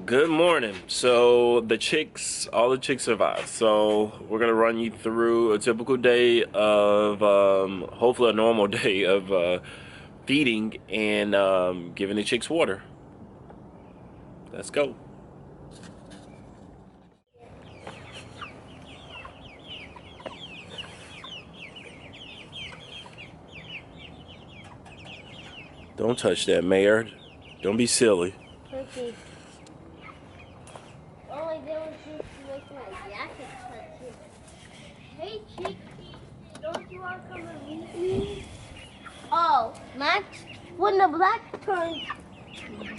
Good morning. So all the chicks survived. So we're gonna run you through a typical day of, hopefully a normal day of feeding and giving the chicks water. Let's go. Don't touch that, Mayor. Don't be silly. Okay. All I did was just make my jacket touch it. Hey, Chicky, don't you want to come and meet me? Oh, Max, when the black turns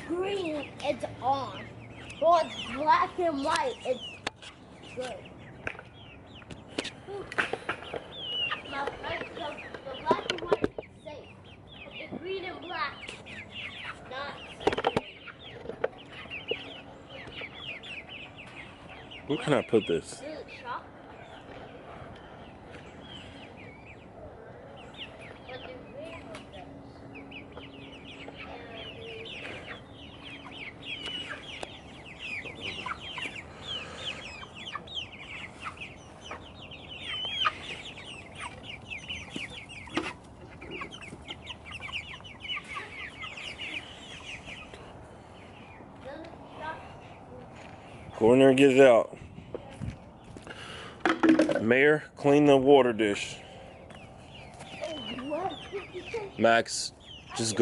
green, it's on. When it's black and white, it's good. The black and white is safe. But the green and black, not safe. Where can I put this? Does it shock? But the green one does. Go in there and get it out. Mayor, clean the water dish. Max, that's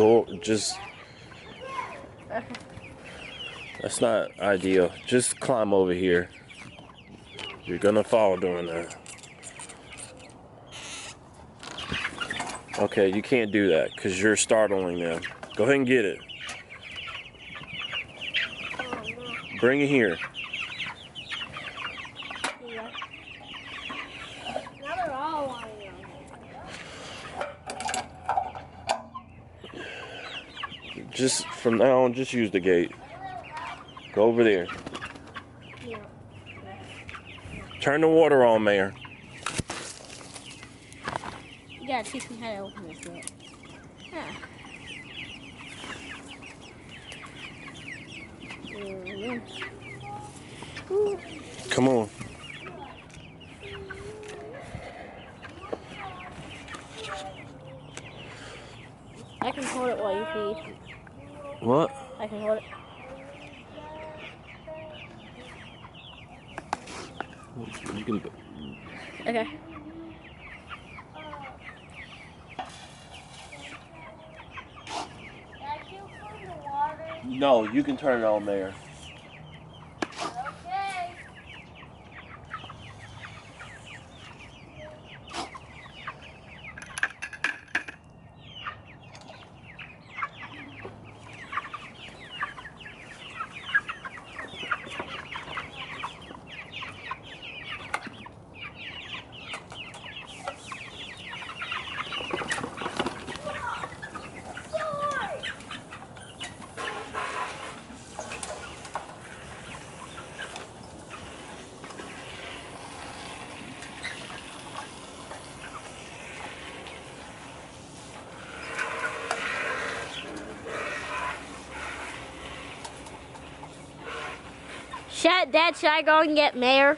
not ideal. Just climb over here. You're gonna fall doing that. Okay, you can't do that because you're startling them. Go ahead and get it. Bring it here. Now they're all lying on. Just from now on, just use the gate. Go over there. Yeah. Turn the water on, Mayor. You gotta teach me how to open this up. Yeah. Come on. I can hold it while you feed. What? I can hold it. You can. Okay. No, you can turn it on, Mayor. Okay. Dad, should I go and get Mayor?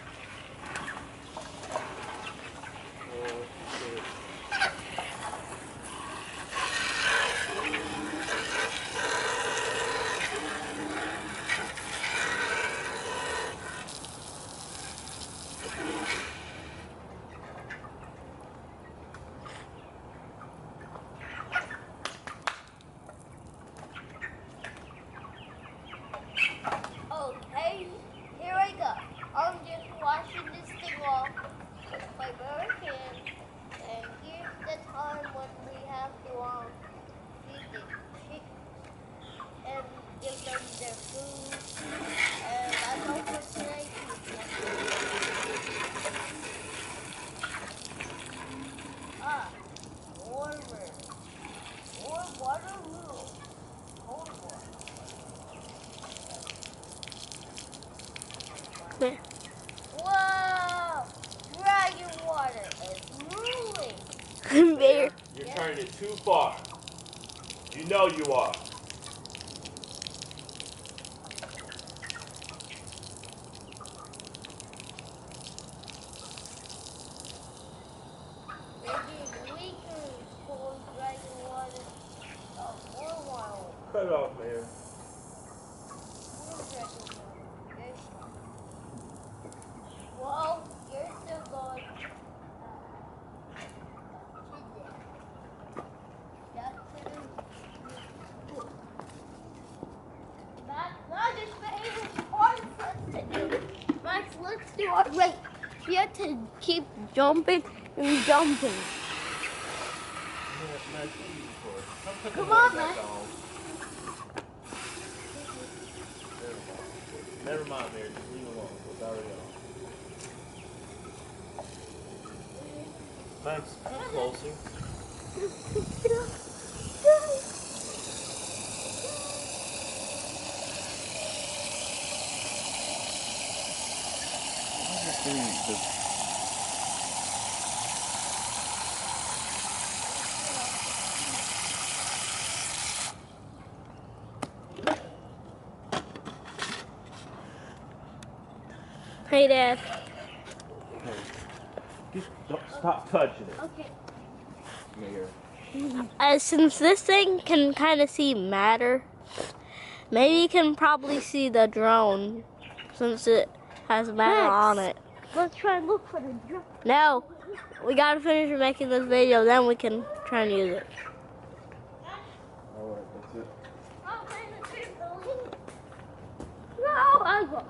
Okay, here I go. I'm just washing this thing off with my bare hand, and here's the time when we have to feed the chicks and give them their food, and that's all for today. Warmer. More water rule. Cold water. There. Whoa! Dragon water is ruling. There. You're turning it too far. You know you are. do our race. We have to keep jumping and jumping. Come on, man. Never mind, Mary. Just leave it alone. It's already on. Thanks. Come closer. Hey, Dad. Don't stop touching it. Okay. Here. Since this thing can kind of see matter, maybe you can probably see the drone since it has matter on it. Let's try and look for the drone. No, we gotta finish making this video, then we can try and use it. Alright, that's it. No, I go.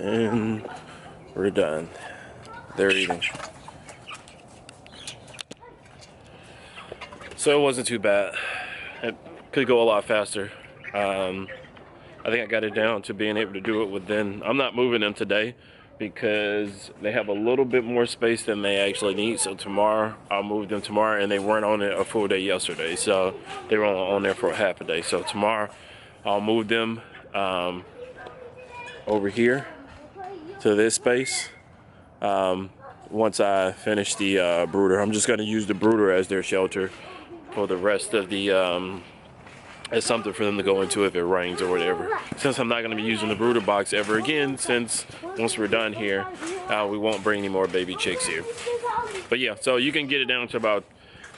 And we're done. They're eating. So it wasn't too bad. It could go a lot faster. I think I got it down to being able to do it within. I'm not moving them today because they have a little bit more space than they actually need. So tomorrow, I'll move them tomorrow, and they weren't on it a full day yesterday. So they were only on there for a half a day. So tomorrow, I'll move them over here to this space. Once I finish the brooder, I'm just gonna use the brooder as their shelter for the rest of the, as something for them to go into if it rains or whatever. Since I'm not gonna be using the brooder box ever again, since once we're done here, we won't bring any more baby chicks here. But yeah, so you can get it down to about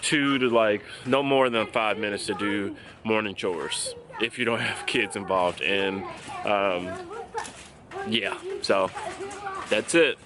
2 to like no more than 5 minutes to do morning chores if you don't have kids involved. And yeah, so that's it.